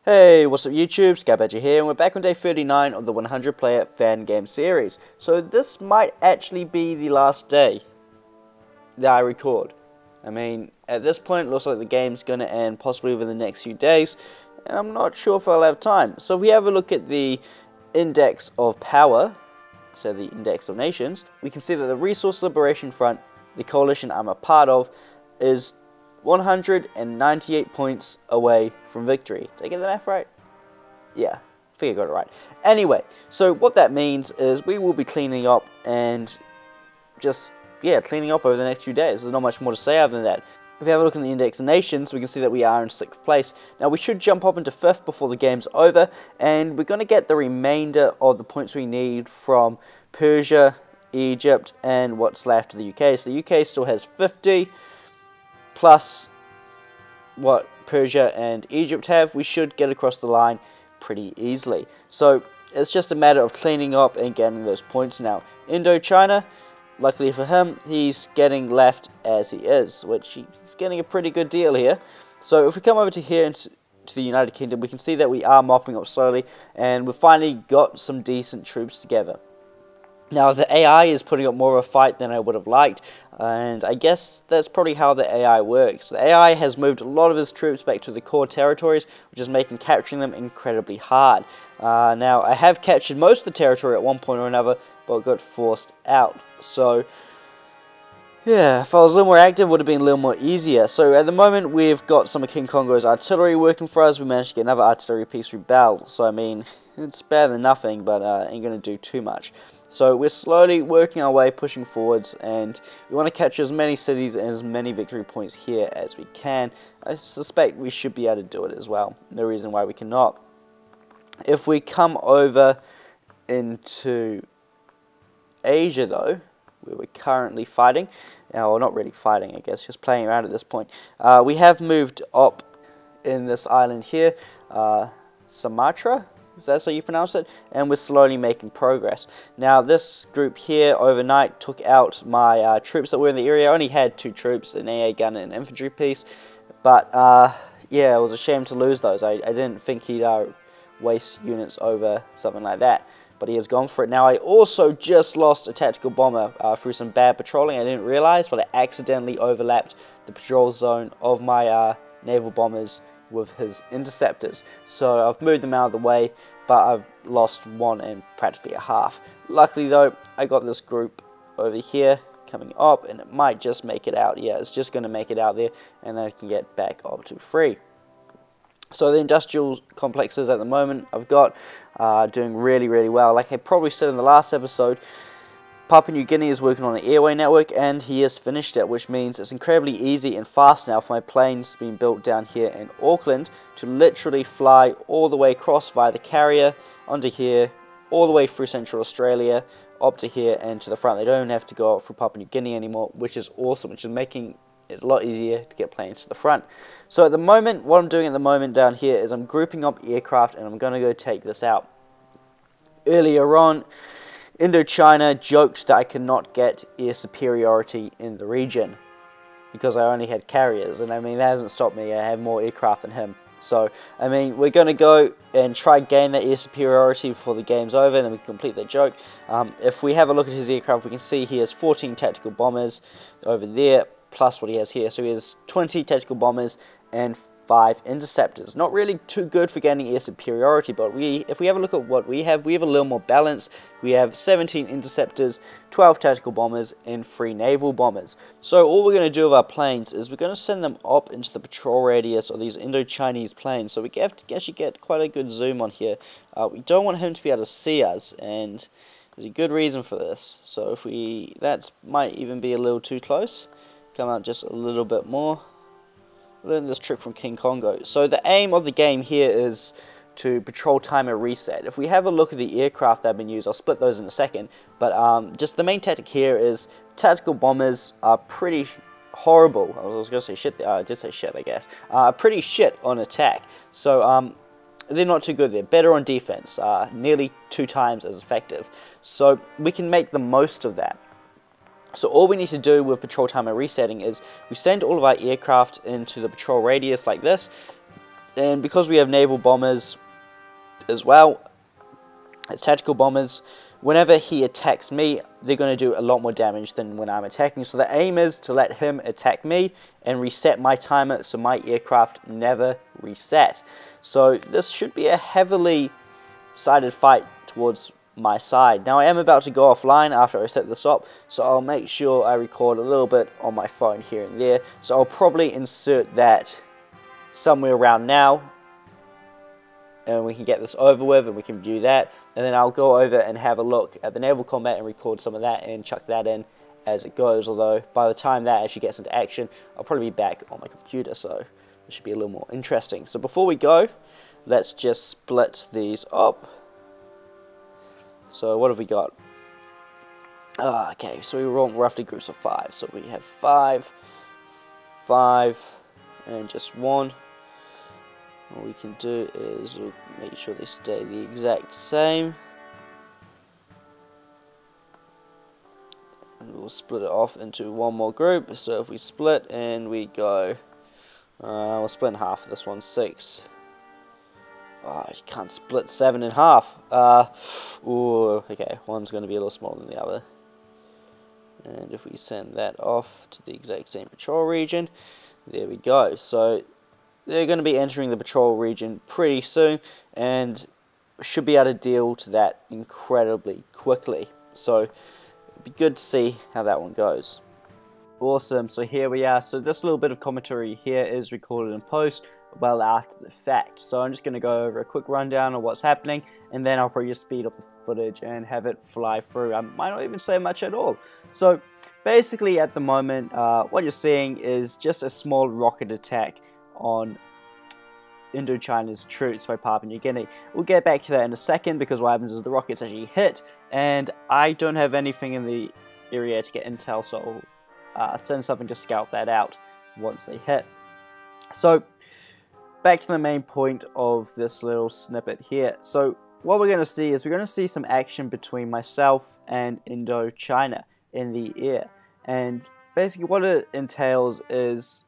Hey, what's up YouTube, Scabbadger here, and we're back on day 39 of the 100 player fan game series. So this might actually be the last day that I record. I mean, at this point it looks like the game's going to end possibly within the next few days, and I'm not sure if I'll have time. So if we have a look at the index of power, so the index of nations, we can see that the Resource Liberation Front, the coalition I'm a part of, is 198 points away from victory. Did I get the math right? Yeah, I think I got it right. Anyway, so what that means is we will be cleaning up and just, cleaning up over the next few days. There's not much more to say other than that. If we have a look in the index of nations, we can see that we are in 6th place. Now we should jump up into 5th before the game's over, and we're going to get the remainder of the points we need from Persia, Egypt, and what's left of the UK. So the UK still has 50. Plus what Persia and Egypt have, we should get across the line pretty easily. So it's just a matter of cleaning up and getting those points now. Indochina, luckily for him, he's getting left as he is, which he's getting a pretty good deal here. So if we come over to here to the United Kingdom, we can see that we are mopping up slowly, and we've finally got some decent troops together. Now the AI is putting up more of a fight than I would have liked, and I guess that's probably how the AI works. The AI has moved a lot of his troops back to the core territories, which is making capturing them incredibly hard. Now I have captured most of the territory at one point or another, but got forced out. So yeah, if I was a little more active, it would have been a little more easier. So at the moment we've got some of King Kongo's artillery working for us. We managed to get another artillery piece through Bell, so I mean, it's better than nothing, but ain't going to do too much. So we're slowly working our way, pushing forwards, and we want to capture as many cities and as many victory points here as we can. I suspect we should be able to do it as well. No reason why we cannot. If we come over into Asia though, where we're currently fighting, well, not really fighting, I guess, just playing around at this point, we have moved up in this island here, Sumatra, if that's how you pronounce it, and we're slowly making progress. Now this group here overnight took out my troops that were in the area. I only had 2 troops, an AA gun and an infantry piece, but yeah, it was a shame to lose those. I didn't think he'd waste units over something like that, but he has gone for it. Now I also just lost a tactical bomber through some bad patrolling. I didn't realize, but I accidentally overlapped the patrol zone of my naval bombers with his interceptors, so I've moved them out of the way, but I've lost 1 and practically a half. Luckily though, I got this group over here coming up, and it might just make it out. Yeah, it's just going to make it out there, and then I can get back up to 3. So the industrial complexes at the moment I've got doing really well. Like I probably said in the last episode, Papua New Guinea is working on an airway network, and he has finished it, which means it's incredibly easy and fast now for my planes being built down here in Auckland to literally fly all the way across via the carrier onto here, all the way through Central Australia, up to here and to the front. They don't have to go up through Papua New Guinea anymore, which is awesome, which is making it a lot easier to get planes to the front. So at the moment, what I'm doing at the moment down here is I'm grouping up aircraft, and I'm going to go take this out. Earlier on, Indochina joked that I could not get air superiority in the region because I only had carriers, and I mean that hasn't stopped me. I have more aircraft than him. So I mean, we're going to go and try gain that air superiority before the game's over, and then we can complete that joke. If we have a look at his aircraft, we can see he has 14 tactical bombers over there, plus what he has here. So he has 20 tactical bombers and 5 interceptors. Not really too good for gaining air superiority, but if we have a look at what we have a little more balance. We have 17 interceptors, 12 tactical bombers, and 3 naval bombers. So all we're going to do with our planes is we're going to send them up into the patrol radius of these Indo-Chinese planes, so we have to actually get quite a good zoom on here. We don't want him to be able to see us, and there's a good reason for this. So if that might even be a little too close. Come out just a little bit more. Learn this trick from King Kongo. So the aim of the game here is to patrol timer reset. If we have a look at the aircraft that have been used, I'll split those in a second, but just the main tactic here is tactical bombers are pretty horrible. I was going to say shit, I did say shit, I guess. Pretty shit on attack. So they're not too good. They're better on defense, nearly 2 times as effective. So we can make the most of that. So all we need to do with patrol timer resetting is we send all of our aircraft into the patrol radius like this, And because we have naval bombers as well as tactical bombers, whenever he attacks me, they're going to do a lot more damage than when I'm attacking. So the aim is to let him attack me and reset my timer so my aircraft never reset. So this should be a heavily sided fight towards my side. Now I am about to go offline after I set this up, so I'll make sure I record a little bit on my phone here and there. So I'll probably insert that somewhere around now, and we can get this over with and we can view that, and then I'll go over and have a look at the naval combat and record some of that and chuck that in as it goes. Although by the time that actually gets into action, I'll probably be back on my computer, so it should be a little more interesting. So before we go, let's just split these up. So what have we got? Okay, so we roll roughly groups of 5. So we have 5, 5, and just 1. What we can do is we'll make sure they stay the exact same. And we'll split it off into one more group. So if we split and we go, we'll split in half. This one's 6. Oh, you can't split 7 in half. Ooh, okay, one's going to be a little smaller than the other. And if we send that off to the exact same patrol region, there we go. So they're going to be entering the patrol region pretty soon, and should be able to deal to that incredibly quickly. So it'd be good to see how that one goes. Awesome, so here we are. So this little bit of commentary here is recorded in post well after the fact. So I'm just going to go over a quick rundown of what's happening, and then I'll probably just speed up the footage and have it fly through. I might not even say much at all. So basically at the moment, what you're seeing is just a small rocket attack on Indochina's troops by Papua New Guinea. We'll get back to that in a second, because what happens is the rockets actually hit, and I don't have anything in the area to get intel, so I'll send something to scout that out once they hit. So back to the main point of this little snippet here. So what we're going to see is we're going to see some action between myself and Indochina in the air, and basically what it entails is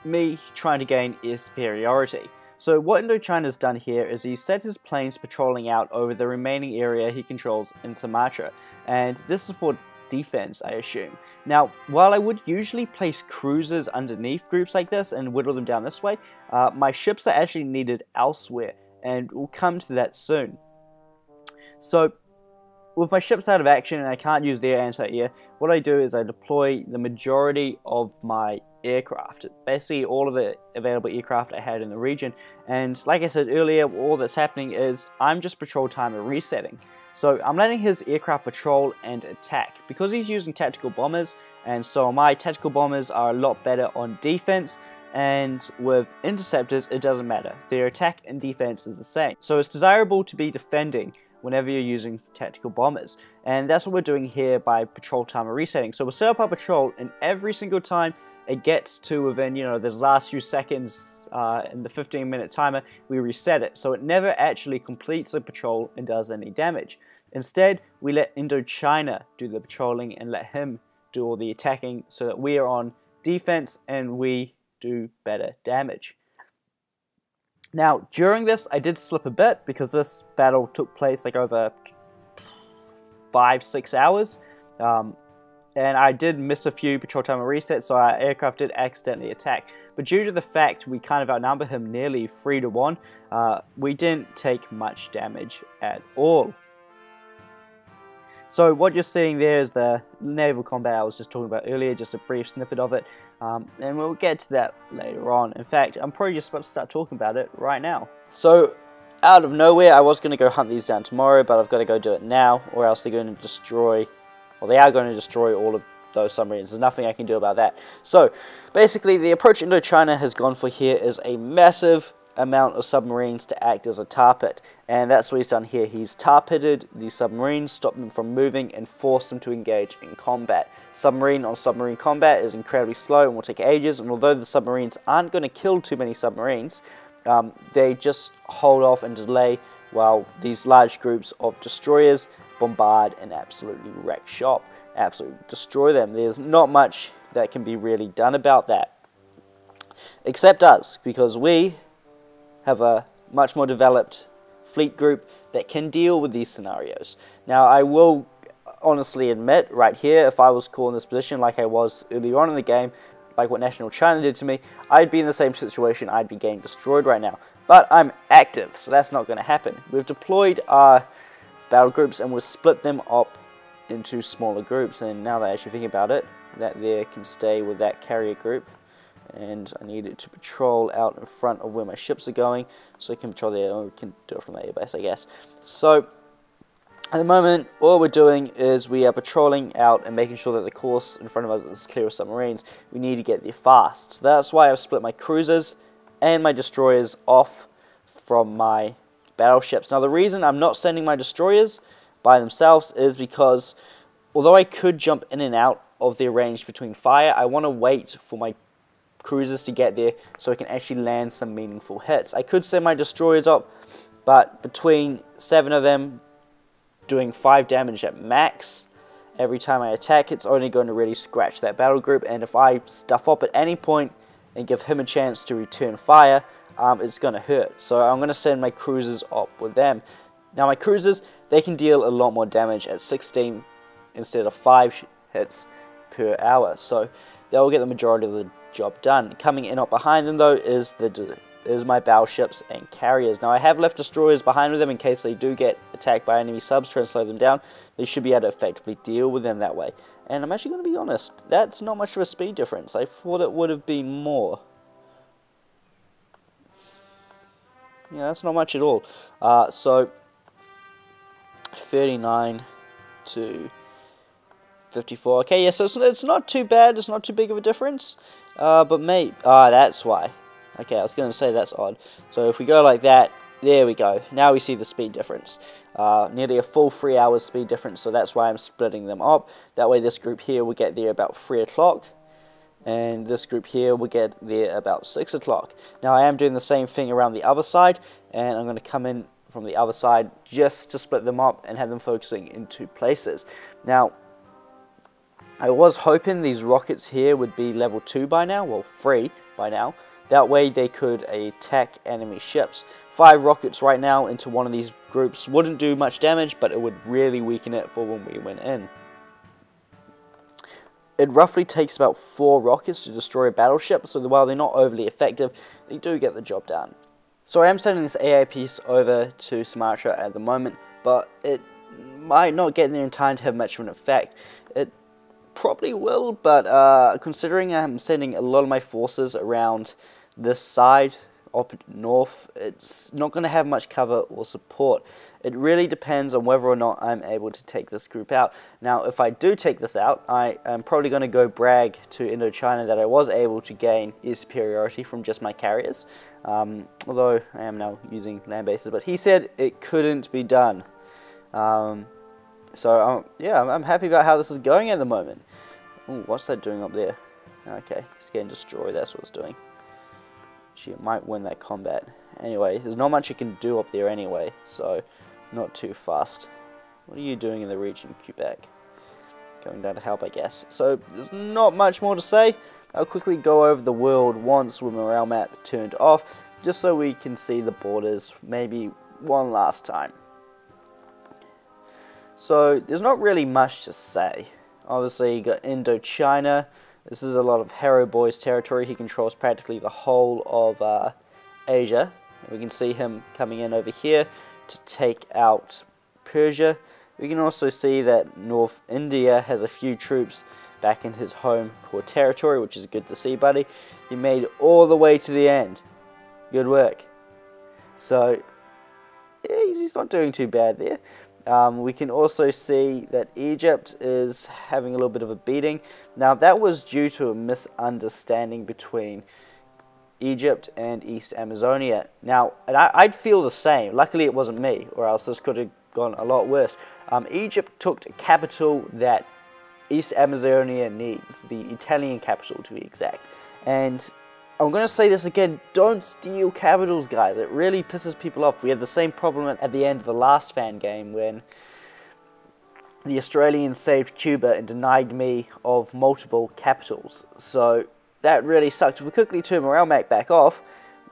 me trying to gain air superiority. So what Indochina's done here is he's set his planes patrolling out over the remaining area he controls in Sumatra, and this is for defense, I assume. Now, while I would usually place cruisers underneath groups like this and whittle them down this way, my ships are actually needed elsewhere, and we'll come to that soon. So with my ships out of action and I can't use their anti-air, what I do is I deploy the majority of my aircraft, basically all of the available aircraft I had in the region. And like I said earlier, all that's happening is I'm just patrol timer resetting. So I'm letting his aircraft patrol and attack. Because he's using tactical bombers, and so my tactical bombers are a lot better on defense, and with interceptors it doesn't matter. Their attack and defense is the same. So it's desirable to be defending whenever you're using tactical bombers, and that's what we're doing here by patrol timer resetting. So we'll set up our patrol, and every single time it gets to within, you know, those last few seconds in the 15-minute timer, we reset it. So it never actually completes a patrol and does any damage. Instead, we let Indochina do the patrolling and let him do all the attacking, so that we are on defense and we do better damage. Now, during this, I did slip a bit, because this battle took place like over 5-6 hours. And I did miss a few patrol timer resets, so our aircraft did accidentally attack. But due to the fact we kind of outnumber him nearly 3-1, we didn't take much damage at all. So what you're seeing there is the naval combat I was just talking about earlier, just a brief snippet of it. And we'll get to that later on. In fact, I'm probably just about to start talking about it right now. So, out of nowhere, I was going to go hunt these down tomorrow, but I've got to go do it now, or else they're going to destroy, well, they are going to destroy all of those submarines. There's nothing I can do about that. So, basically, the approach Indochina has gone for here is a massive amount of submarines to act as a tar pit, and that's what he's done here. He's tar pitted these submarines, stopped them from moving, and forced them to engage in combat. Submarine on submarine combat is incredibly slow and will take ages, and although the submarines aren't going to kill too many submarines, they just hold off and delay while these large groups of destroyers bombard and absolutely wreck shop, absolutely destroy them. There's not much that can be really done about that, except us, because we have a much more developed fleet group that can deal with these scenarios. Now, I will honestly admit right here, if I was caught in this position like I was earlier on in the game, like what National China did to me, I'd be in the same situation. I'd be getting destroyed right now. But I'm active, so that's not going to happen. We've deployed our battle groups and we've split them up into smaller groups. And now that I actually think about it, that there can stay with that carrier group. And I need it to patrol out in front of where my ships are going, so I can patrol there, or we can do it from the airbase, I guess. So at the moment, all we're doing is we are patrolling out and making sure that the course in front of us is clear of submarines. We need to get there fast. So that's why I've split my cruisers and my destroyers off from my battleships. Now, the reason I'm not sending my destroyers by themselves is because although I could jump in and out of their range between fire, I want to wait for my cruisers to get there so I can actually land some meaningful hits. I could send my destroyers up, but between 7 of them doing 5 damage at max every time I attack, it's only going to really scratch that battle group. And if I stuff up at any point and give him a chance to return fire, it's going to hurt. So I'm going to send my cruisers up with them. Now my cruisers, they can deal a lot more damage at 16 instead of 5 hits per hour, so they'll get the majority of the job done. Coming in up behind them though is my battleships and carriers. Now I have left destroyers behind with them in case they do get attacked by enemy subs, try and slow them down. They should be able to effectively deal with them that way. And I'm actually going to be honest, that's not much of a speed difference. I thought it would have been more. Yeah, that's not much at all. So 39 to 54. Okay, yeah, so it's not too bad. It's not too big of a difference. But mate, that's why. Okay, I was going to say that's odd. So if we go like that, there we go. Now we see the speed difference. Nearly a full 3 hours speed difference, so that's why I'm splitting them up. That way this group here will get there about 3 o'clock. And this group here will get there about 6 o'clock. Now I am doing the same thing around the other side. And I'm going to come in from the other side just to split them up and have them focusing in 2 places. Now, I was hoping these rockets here would be level 2 by now, well 3 by now. That way they could attack enemy ships. 5 rockets right now into one of these groups wouldn't do much damage, but it would really weaken it for when we went in. It roughly takes about 4 rockets to destroy a battleship, so while they're not overly effective, they do get the job done. So I am sending this AI piece over to Sumatra at the moment, but it might not get there in time to have much of an effect. It probably will, but considering I'm sending a lot of my forces around this side up north, it's not going to have much cover or support. It really depends on whether or not I'm able to take this group out. Now, if I do take this out, I am probably going to go brag to Indochina that I was able to gain his superiority from just my carriers. Although I am now using land bases, but he said it couldn't be done. So yeah, I'm happy about how this is going at the moment. Ooh, what's that doing up there? Okay, it's getting destroyed, that's what it's doing. She might win that combat. Anyway, there's not much you can do up there anyway, so not too fast. What are you doing in the region, Quebec? Going down to help, I guess. So there's not much more to say. I'll quickly go over the world once with morale map turned off, just so we can see the borders maybe one last time. So there's not really much to say. Obviously, you got Indochina. This is a lot of Hero Boy's territory. He controls practically the whole of Asia. We can see him coming in over here to take out Persia. We can also see that North India has a few troops back in his home core territory, which is good to see, buddy. He made it all the way to the end. Good work. So, yeah, he's not doing too bad there. We can also see that Egypt is having a little bit of a beating. Now, that was due to a misunderstanding between Egypt and East Amazonia. Now, and I'd feel the same. Luckily, it wasn't me, or else this could have gone a lot worse. Egypt took a capital that East Amazonia needs, the Italian capital to be exact. And I'm going to say this again, don't steal capitals, guys. It really pisses people off. We had the same problem at the end of the last fan game when the Australians saved Cuba and denied me of multiple capitals. So that really sucked. If we quickly turn morale map back off,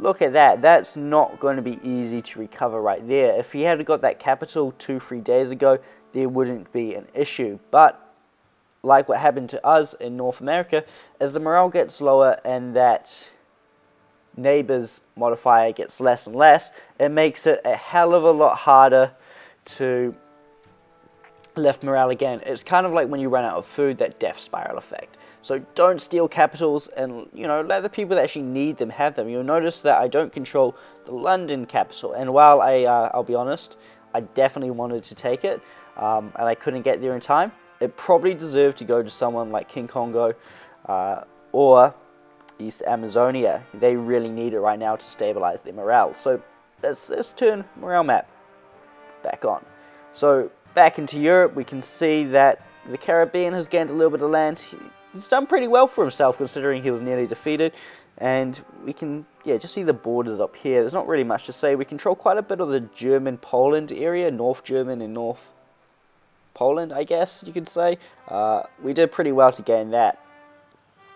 look at that. That's not going to be easy to recover right there. If he had got that capital 2-3 days ago, there wouldn't be an issue. But like what happened to us in North America, as the morale gets lower and that neighbors modifier gets less and less, it makes it a hell of a lot harder to lift morale again. It's kind of like when you run out of food, that death spiral effect. So don't steal capitals, and let the people that actually need them have them. You'll notice that I don't control the London capital, and while I'll be honest, I definitely wanted to take it, and I couldn't get there in time. It probably deserved to go to someone like King Congo or East Amazonia. They really need it right now to stabilize their morale. So let's turn morale map back on. So back into Europe, we can see that the Caribbean has gained a little bit of land. He's done pretty well for himself considering he was nearly defeated. And we can, just see the borders up here. There's not really much to say. We control quite a bit of the German-Poland area, North German and North Poland, I guess you could say. We did pretty well to gain that,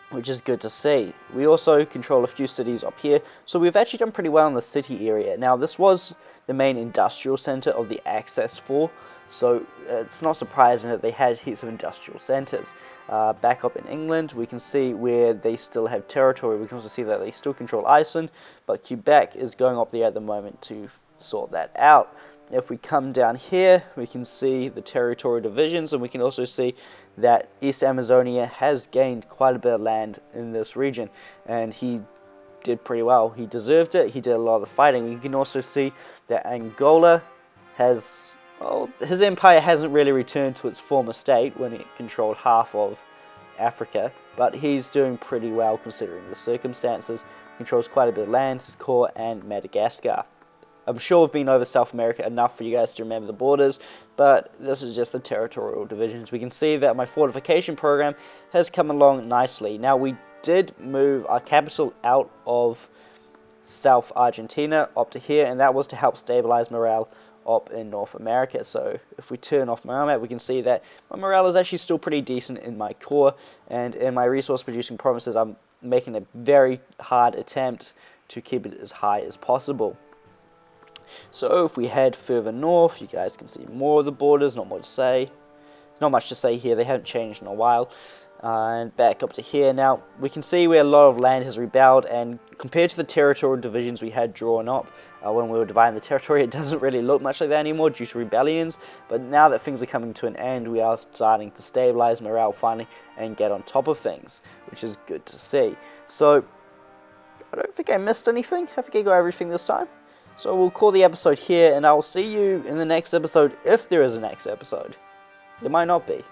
which is good to see. We also control a few cities up here, so we've actually done pretty well in the city area. Now, this was the main industrial center of the Axis 4, so it's not surprising that they had heaps of industrial centers. Back up in England, we can see where they still have territory. We can also see that they still control Iceland, but Quebec is going up there at the moment to sort that out. If we come down here, we can see the territorial divisions, and we can also see that East Amazonia has gained quite a bit of land in this region, and he did pretty well. He deserved it. He did a lot of the fighting. You can also see that Angola has, well, his empire hasn't really returned to its former state when it controlled half of Africa, but he's doing pretty well considering the circumstances. He controls quite a bit of land, his core, and Madagascar. I'm sure we've been over South America enough for you guys to remember the borders, but this is just the territorial divisions. We can see that my fortification program has come along nicely. Now, we did move our capital out of South Argentina up to here, and that was to help stabilize morale up in North America. So if we turn off morale map, we can see that my morale is actually still pretty decent in my core, and in my resource producing provinces, I'm making a very hard attempt to keep it as high as possible. So if we head further north, you guys can see more of the borders. Not much to say here. They haven't changed in a while. And back up to here now, we can see where a lot of land has rebelled, and compared to the territorial divisions we had drawn up when we were dividing the territory, it doesn't really look much like that anymore due to rebellions. But now that things are coming to an end, we are starting to stabilize morale finally and get on top of things, which is good to see. So I don't think I missed anything. I think I got everything this time. So we'll call the episode here, and I'll see you in the next episode, if there is a next episode. There might not be.